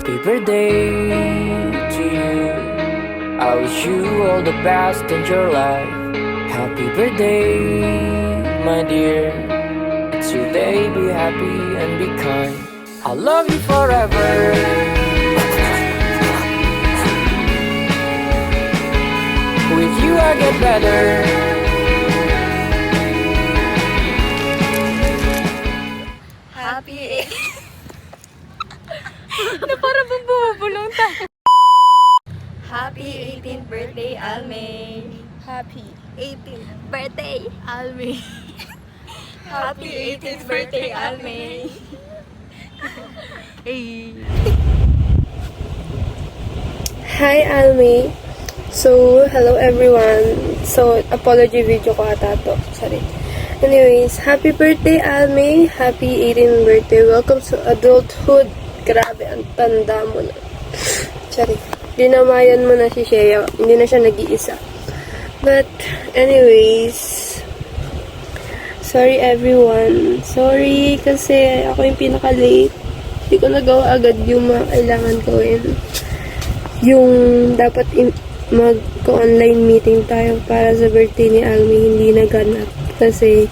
Happy birthday to you. I wish you all the best in your life. Happy birthday, my dear. It's your day, be happy and be kind. I love you forever. With you I get better. Happy na parang bang bumubulong tayo. Happy 18th birthday, Almay. Happy 18th birthday, Almay. Happy 18th birthday, Almay. Hey. Hi, Almay. So, hello everyone. So, apology video ko ata to. Sorry. Anyways, happy birthday, Almay. Happy 18th birthday. Welcome to adulthood. Grabe, ang tanda mo na. Sorry. Dinamayan mo na si Shea. Hindi na siya nag-iisa. But, anyways, sorry everyone. Sorry kasi ako yung pinaka-late. Hindi ko nagawa agad yung mga kailangan gawin. Yung dapat mag-online meeting tayo para sa birthday ni Almay, hindi naganap. Kasi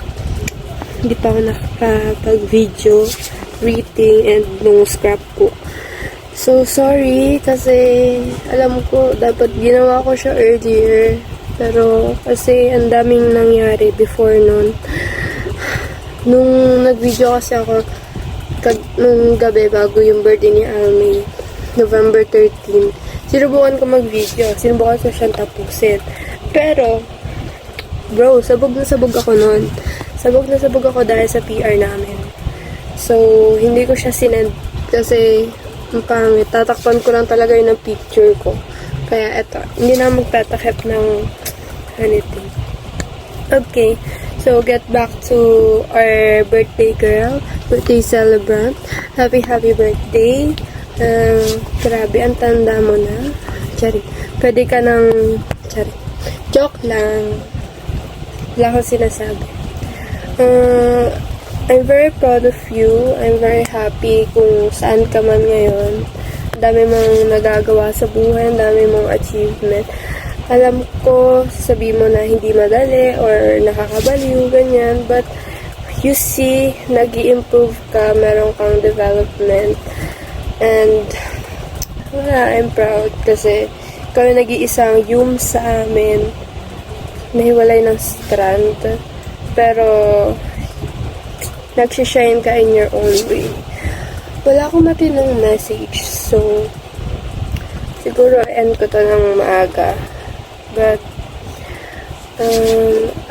hindi pa ako nakapag-video, reading, and nung scrap ko. So, sorry kasi alam ko dapat ginawa ko siya earlier. Pero kasi ang daming nangyari before nun. Nung nag-video kasi ako nung gabi bago yung birthday ni Almay, November 13, sinubukan ko mag-video. Sinubukan ko siyang tapusin. Pero, bro, sabog na sabog ako nun. Sabog na sabog ako dahil sa PR namin. So, hindi ko siya sinend kasi ang pangit. Tatakpan ko lang talaga yun ng picture ko. Kaya eto, hindi na magtatakip ng anything. Okay, so get back to our birthday girl, birthday celebrant. Happy birthday. Grabe, ang tanda mo na. Chari. Pwede ka ng... Chari. Joke lang. Wala akong sinasabi. I'm very proud of you. I'm very happy kung saan ka man ngayon. Dami mong nagagawa sa buhay, dami mong achievement. Alam ko, sabi mo na hindi madali or nakakabaliw, ganyan. But, you see, nag-i-improve ka, meron kang development. And, I'm proud kasi ikaw yung nag-iisang yung sa amin nahiwalay ng strand. Pero, nagsishine ka in your own way. Wala akong matinong message. So, siguro end ko to ng maaga. But,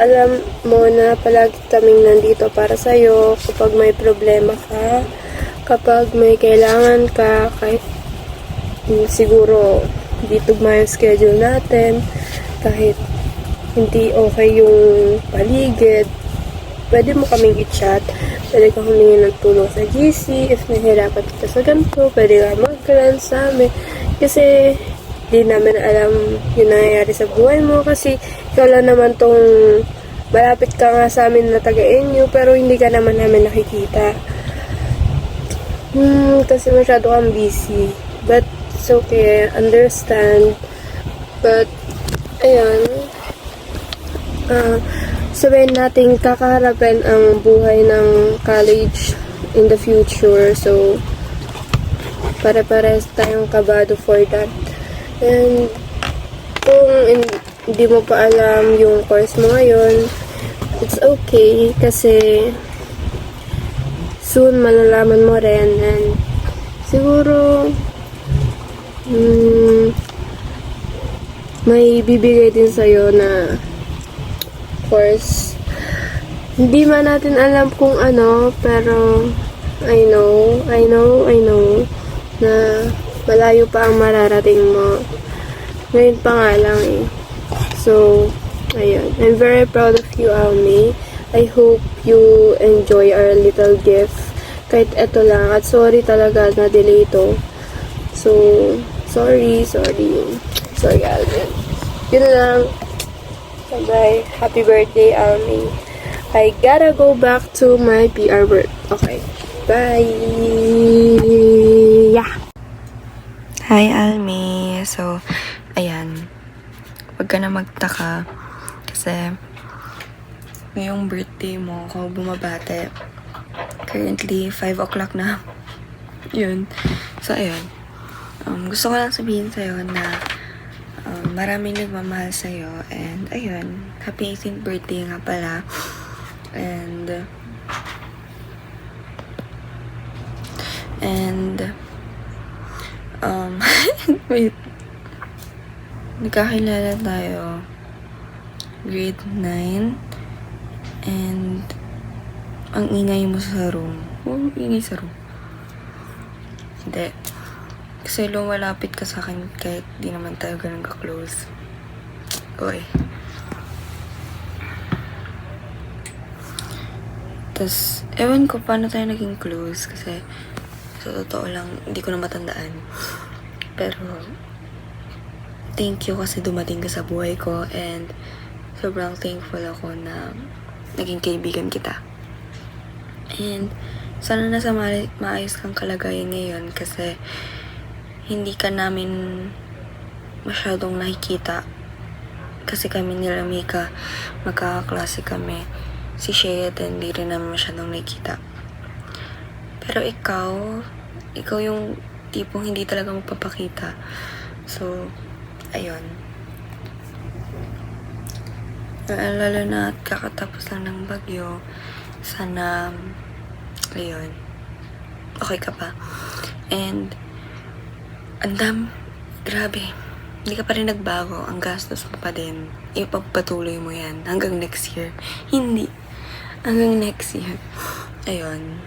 alam mo na palagi kaming nandito para sa'yo kapag may problema ka, kapag may kailangan ka, kahit siguro hindi tugma yung schedule natin, kahit hindi okay yung paligid, pwede mo kaming i-chat, pwede ka humingi ng tulong sa GC, if nahihirapan ka sa ganito, pwede ka mag-grant sa amin, kasi di namin alam yung nangyayari sa buhay mo, kasi ikaw lang naman tong malapit ka nga sa amin na taga-inyo, pero hindi ka naman namin nakikita. Kasi masyado kang busy. But, it's okay. Understand. But, ayun. Sabihin natin kakaharapin ang buhay ng college in the future. So, pare-pares tayong kabado for that. And, kung hindi mo pa alam yung course mo ngayon, it's okay. Kasi, soon malalaman mo rin. And, siguro, may bibigay din sa'yo na course. Hindi man natin alam kung ano, pero I know na malayo pa ang mararating mo. Ngayon pa nga lang eh. So, ayun. I'm very proud of you, Almay. I hope you enjoy our little gift. Kahit eto lang. At sorry talaga na delay ito. So, sorry, Alvin. Yun lang. Bye-bye. Happy birthday, Almay. I gotta go back to my PR work. Okay. Bye. Yeah. Hi, Almi. So, ayan. Huwag ka na magtaka. Kasi, ngayong birthday mo, ako bumabate. Currently, 5 o'clock na. Yun. So, ayun. Gusto ko lang sabihin sa'yo na maraming nagmamahal sa'yo. And, ayun. Happy 18th birthday nga pala. And, wait. Nagkakilala tayo grade 9 and ang ingay mo sa room. Ingay sa room. Hindi. Kasi lumalapit ka sa akin kahit di naman tayo ganun ka-close. Oy. Tapos, ewan ko paano tayo naging close kasi sa totoo lang, hindi ko na matandaan. Pero, thank you kasi dumating ka sa buhay ko and sobrang thankful ako na naging kaibigan kita. And, sana nasa maayos kang kalagayan ngayon kasi hindi ka namin masyadong nakikita. Kasi kami nila Mika, magkakaklase kami. Si Shea din, hindi rin namin masyadong nakikita. Pero ikaw yung tipong hindi talaga magpapakita. So, ayun. Lalo na at kakatapos lang ng bagyo. Sana, ayun. Okay ka pa. And, grabe. Hindi ka pa rin nagbago. Ang gastos mo pa din. Ipagpatuloy mo yan hanggang next year. Hindi. Hanggang next year. Ayun.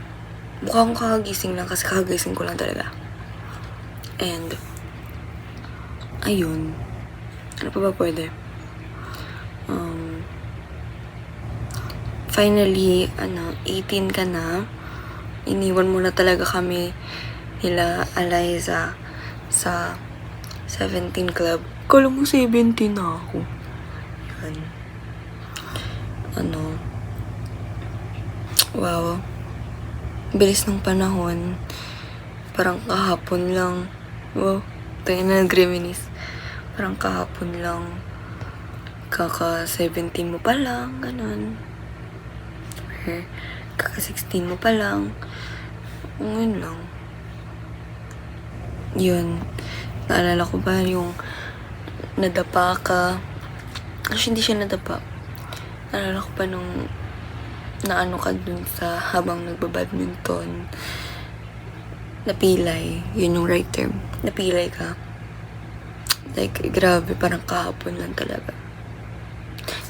Mukhang kakagising lang kasi kakagising ko lang talaga. And, ayun. Ano pa ba pwede? Finally, 18 ka na. Iniwan mo na talaga kami nila Eliza sa 17 Club. Kala mo 17 na ako. Yan. Wow. Bilis ng panahon. Parang kahapon lang. Wow. Tayo na nag-reminis. Parang kahapon lang. Kaka 17 mo pa lang. Ganon. Or kaka 16 mo pa lang. Ngayon lang. Yun. Naalala ko ba yung nadapa ka. Actually, hindi siya nadapa. Naalala ko pa nung naano ka dun sa habang nagbabadminton. Napilay. Yun yung right term. Napilay ka. Like, grabe. Parang kahapon lang talaga.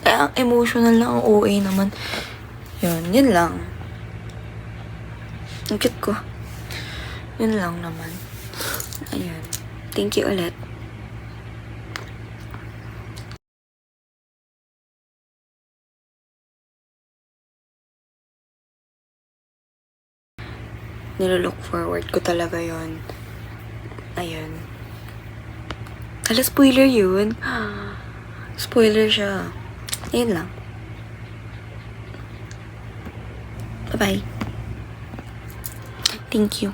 Kaya ang emotional lang. Ang OA naman. Yun lang. Ang cute ko. Yun lang naman. Ayan. Thank you ulit. Nilolook forward ko talaga yon. Ayun. Hala, spoiler yun. Spoiler siya. Ayun lang. Bye-bye. Thank you.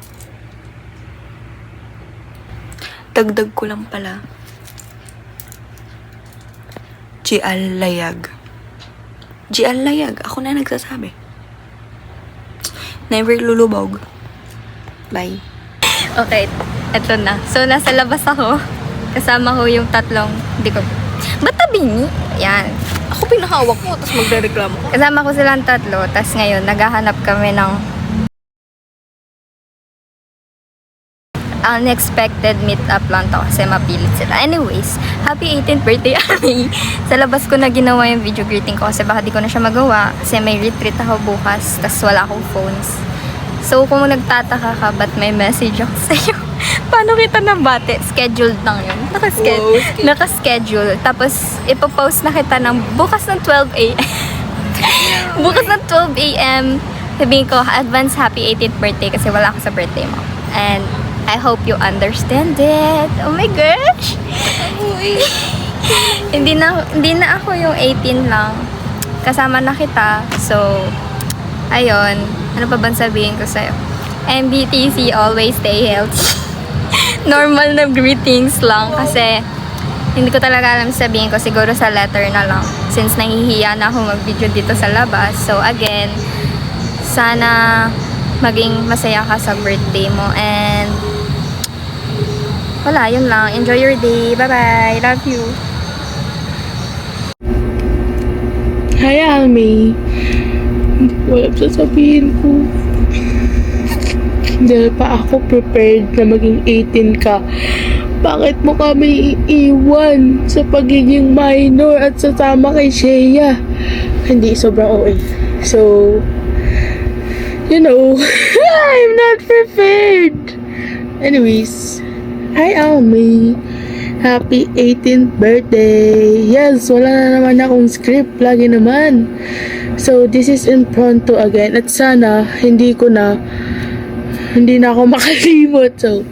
Dagdag ko lang pala. Gial Layag. Gial Layag. Ako na nagsasabi. Never lulubog. Bye. Okay, eto na. So, nasa labas ako. Kasama ko yung tatlong, ba't tabingi? Yan. Ako pinahawak mo, tapos magre-reklamo ko. Kasama ko silang tatlo, tas ngayon, naghahanap kami ng unexpected meet-up lang to kasi mapilit sila. Anyways, happy 18th birthday, Army! Sa labas ko na ginawa yung video greeting ko kasi baka di ko na siya magawa kasi may retreat ako bukas, tas wala akong phones. So, kung nagtataka ka, ba't may message ako sa'yo? Paano kita nabate? Scheduled lang yun. Nakaschedule. Tapos, ipopost na kita ng bukas ng 12 a.m. Bukas ng 12 a.m. Sabihin ko, advance happy 18th birthday kasi wala ako sa birthday mo. And, I hope you understand it. Oh my gosh! Hindi na ako yung 18 lang. Kasama na kita. So, ayun. Ano pa bang sabihin ko sa'yo? MBTC, always stay healthy. normal na greetings lang kasi hindi ko talaga alam sabihin ko, siguro sa letter na lang since nahihiya na ako mag-video dito sa labas. So again, sana maging masaya ka sa birthday mo and wala, yun lang. Enjoy your day. Bye-bye. Love you. Hi, Almi. Walang sasabihin ko. Dahil pa ako prepared na maging 18 ka. Bakit mo kami iiwan sa pagiging minor at sasama kay Shea? Hindi, sobrang OA. So, you know, I'm not prepared. Anyways, hi Almi. Happy 18th birthday. Yes, wala na naman akong script. Lagi naman. So, this is impromptu again. At sana, hindi na ako makalimot. So,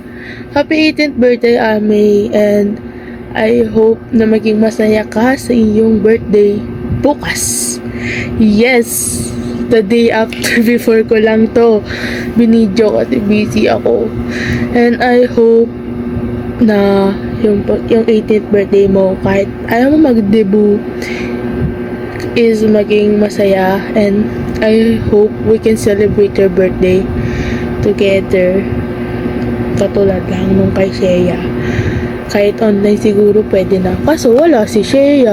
happy 18th birthday, Almi. And I hope na maging masaya ka sa iyong birthday bukas. Yes, the day after before ko lang to binidyo kasi busy ako. And I hope na yung 18th birthday mo, kahit ayaw mo mag-debut, is maging masaya. And I hope we can celebrate your birthday together, katulad lang nung kay Shea. Kahit online siguro pwede na, kaso wala si Shea.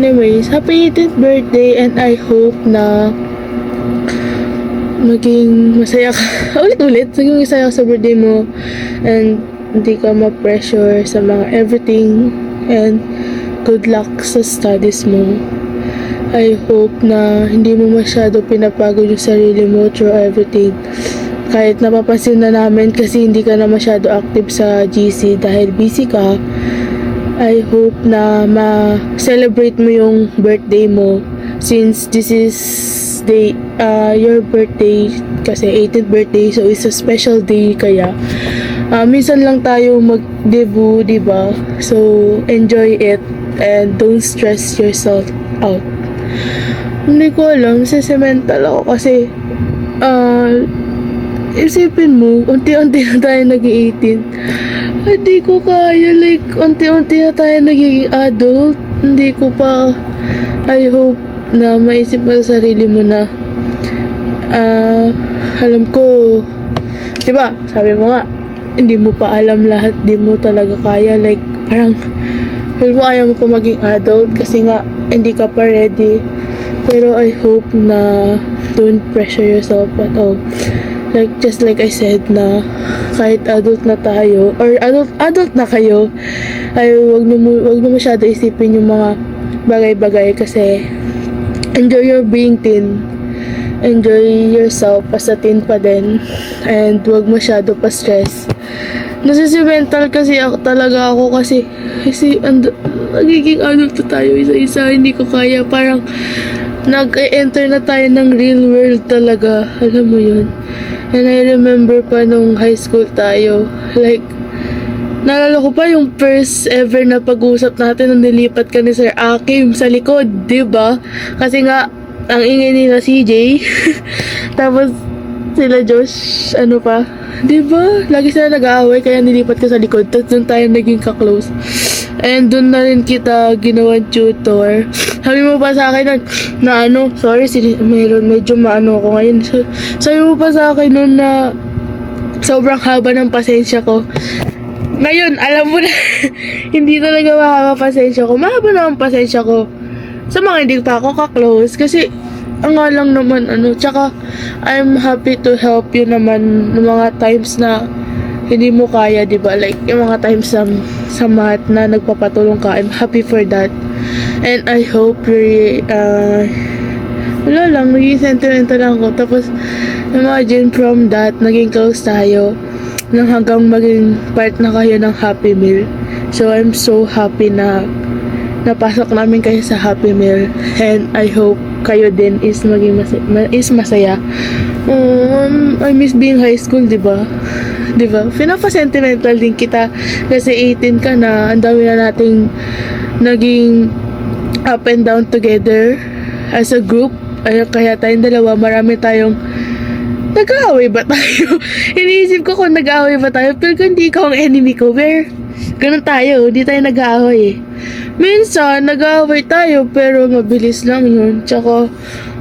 Anyways, happy 18th birthday and I hope na maging masaya ka ulit-ulit, maging masaya ka sa birthday mo and hindi ka ma-pressure sa mga everything, and good luck sa studies mo. I hope na hindi mo masyado pinapagod yung sarili mo through everything. Kahit napapansin na namin kasi hindi ka na masyado active sa GC dahil busy ka, I hope na ma-celebrate mo yung birthday mo since this is your birthday kasi 18th birthday, so it's a special day. Kaya minsan lang tayo mag-debut, diba? So enjoy it and don't stress yourself out. Hindi ko alam, sentimental ako kasi isipin mo, unti-unti na tayo nag-18. Hindi ko kaya, like unti-unti na tayo naging adult. Hindi ko pa, I hope na maisip mo sa sarili mo na alam ko, diba, sabi mo nga, hindi mo pa alam lahat, di mo talaga kaya, like parang feel mo ayaw mo pa maging adult kasi nga hindi ka pa ready. Pero I hope na don't pressure yourself at all. Like just like I said na kahit adult na tayo or adult na kayo, ay wag mo masyado isipin yung mga bagay-bagay kasi enjoy your being teen. Enjoy yourself as a teen pa din. And wag masyado pa stress. Nasisimental kasi ako kasi nagiging adult na tayo isa-isa. Hindi ko kaya. Parang nag-enter na tayo ng real world talaga. Alam mo yun. And I remember pa nung high school tayo. Like, naalala ko pa yung first ever na pag-usap natin nung nilipat ka ni Sir Akim sa likod, diba? Kasi nga, ang ingay nila CJ. Tapos, sila Josh, ano pa? Diba? Lagi sila nag-aaway, kaya nilipat ka sa likod. Tapos doon tayo naging ka-close. And doon na rin kita ginawan tutor. Sabi mo pa sa akin nun, na ano, sorry, medyo maano ako ngayon. Sabi mo pa sa akin nun na sobrang haba ng pasensya ko. Ngayon, alam mo na, hindi talaga mahaba pasensya ko. Mahaba na ang pasensya ko. Sa mga hindi pa ako ka-close. Kasi, ang nga lang naman, tsaka, I'm happy to help you naman ng mga times na hindi mo kaya, diba? Like, yung mga times sa math na nagpapatulong ka, I'm happy for that. And I hope wala lang, naging sentimental lang ako. Tapos, imagine from that, naging close tayo nang hanggang maging part na kayo ng Happy Meal. So, I'm so happy na napasok namin kayo sa Happy Meal. And I hope kayo din is maging masaya. I miss being high school, diba? Diba? Pinapa-sentimental din kita kasi 18 ka na, ang dami na nating naging up and down together as a group. Kaya tayong dalawa, marami tayong nag-aaway ba tayo? Iniisip ko kung nag-aaway ba tayo, pero kung hindi ikaw ang enemy ko, Bear. Ganun tayo, hindi tayo nag-aaway eh. Minsan, nag-aaway tayo, pero mabilis lang yun. Tsaka,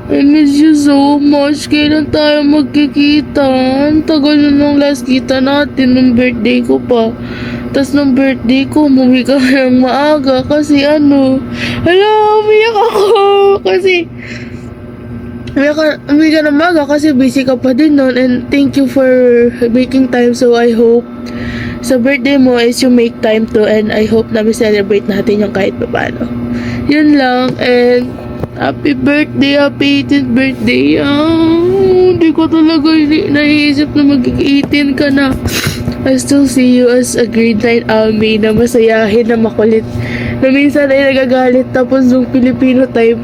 I miss you so much. Kailan tayo magkikita? Ang tagal na nung last kita natin, nung birthday ko pa. Tapos nung birthday ko, umuwi ka ng maaga kasi hala, umiyak ako. Kasi, umiyak ka ng maaga kasi busy ka pa din nun. And thank you for making time. So I hope sa birthday mo is you make time to, and I hope na celebrate natin yung kahit paano. Yun lang, and happy birthday, happy 18th birthday. Hindi ko talaga naiisip na mag-18 ka na. I still see you as a grade 9 Almay na masayahin, na makulit, na minsan ay nagagalit. Tapos yung Filipino type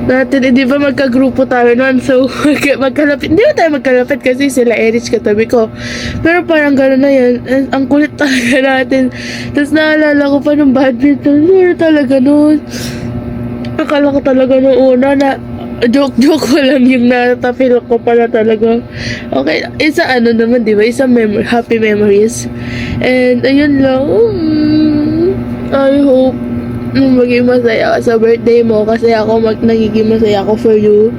natin, di ba magkagrupo tayo noon, so magkalapit, hindi ba tayo magkalapit kasi sila Erich katabi ko, pero parang gano'n na yan. Ang kulit talaga natin. Tapos naalala ko pa ng badminton, talaga noon, akala ko talaga nung una na joke ko lang yung natapil ko pala talaga. Okay, isa naman, di ba? Isa happy memories. And ayun lang. I hope maging masaya ka sa birthday mo kasi ako nagiging masaya ako for you.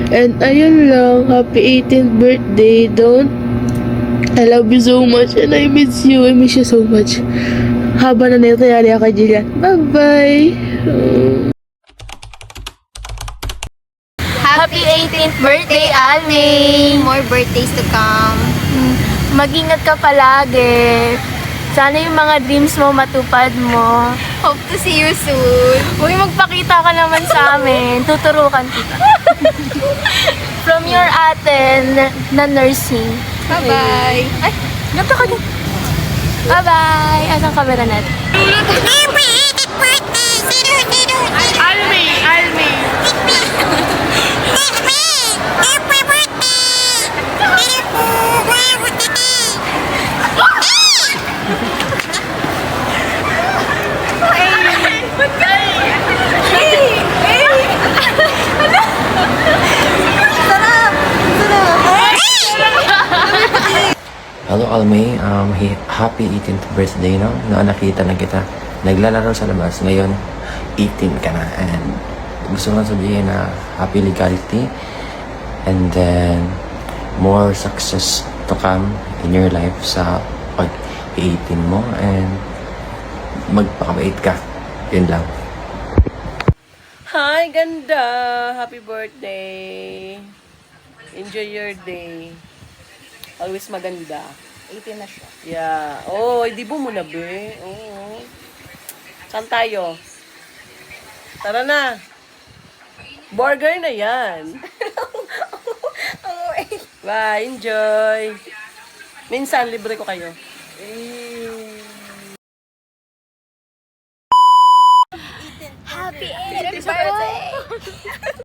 And ayun lang. Happy 18th birthday. I love you so much and I miss you. I miss you so much. Haba na nito yari ako, Jillian. Bye-bye. Happy 18th birthday, Almay! More birthdays to come. Mag-ingat ka palagi. Sana yung mga dreams mo matupad mo. Hope to see you soon. Uy, magpakita ka naman sa amin. Tuturukan kita. From your ate na nursing. Bye-bye. Ay, ganito ka din. Bye-bye. Asang camera natin? Hello Almay, happy 18th birthday no? Nakita na kita. Naglalaro sa labas. Ngayon, 18 ka na. And gusto ko lang sabihin na happy legality. And then, more success to come in your life sa pag-18 mo. And magpakabait ka. Yun lang. Hi, ganda! Happy birthday! Enjoy your day. Always maganda. 18 na siya. Yeah. Oh, di mo na, be. Oo. Saan tayo? Tara na. Burger na yan. Bye, enjoy. Minsan, libre ko kayo. Happy 18th birthday!